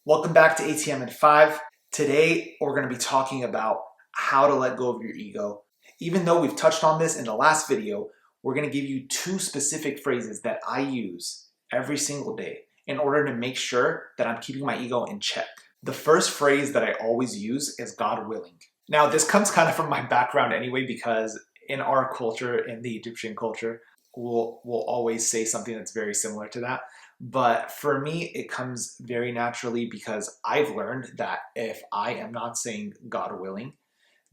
Welcome back to ATM in 5. Today, we're going to be talking about how to let go of your ego. Even though we've touched on this in the last video, we're going to give you two specific phrases that I use every single day in order to make sure that I'm keeping my ego in check. The first phrase that I always use is God willing. Now, this comes kind of from my background anyway, because in our culture, in the Egyptian culture, we'll always say something that's very similar to that. But for me, it comes very naturally because I've learned that if I am not saying God willing,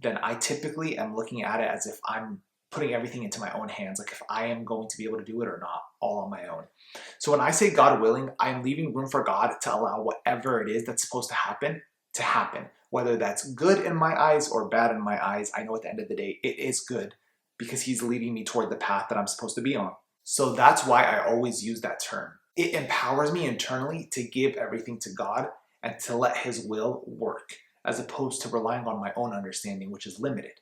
then I typically am looking at it as if I'm putting everything into my own hands, like if I am going to be able to do it or not, all on my own. So when I say God willing, I'm leaving room for God to allow whatever it is that's supposed to happen. Whether that's good in my eyes or bad in my eyes, I know at the end of the day, it is good because He's leading me toward the path that I'm supposed to be on. So that's why I always use that term. It empowers me internally to give everything to God and to let His will work, as opposed to relying on my own understanding, which is limited.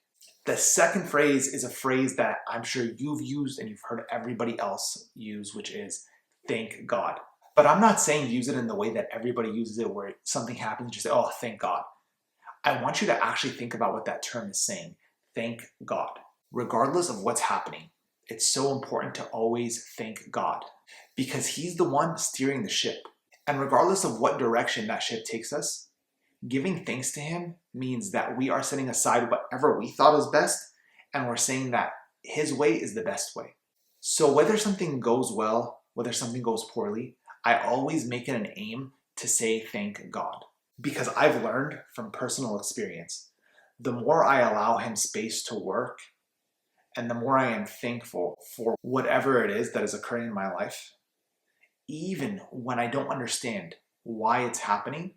The second phrase is a phrase that I'm sure you've used and you've heard everybody else use, which is thank God. But I'm not saying use it in the way that everybody uses it, where something happens, you say, oh, thank God. I want you to actually think about what that term is saying. Thank God. Regardless of what's happening, it's so important to always thank God because He's the one steering the ship. And regardless of what direction that ship takes us, giving thanks to Him means that we are setting aside whatever we thought is best and we're saying that His way is the best way. So whether something goes well, whether something goes poorly, I always make it an aim to say thank God. Because I've learned from personal experience, the more I allow Him space to work and the more I am thankful for whatever it is that is occurring in my life, even when I don't understand why it's happening,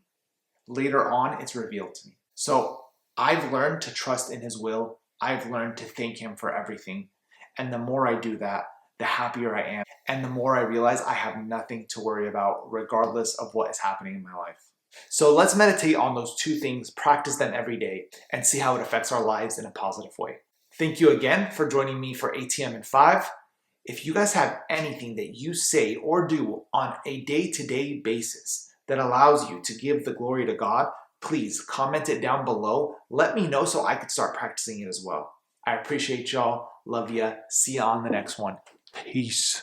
later on it's revealed to me. So I've learned to trust in His will. I've learned to thank Him for everything. And the more I do that, the happier I am. And the more I realize I have nothing to worry about regardless of what is happening in my life. So let's meditate on those two things, practice them every day, and see how it affects our lives in a positive way. Thank you again for joining me for ATM in 5. If you guys have anything that you say or do on a day-to-day basis that allows you to give the glory to God, please comment it down below. Let me know so I can start practicing it as well. I appreciate y'all. Love ya. See ya on the next one. Peace.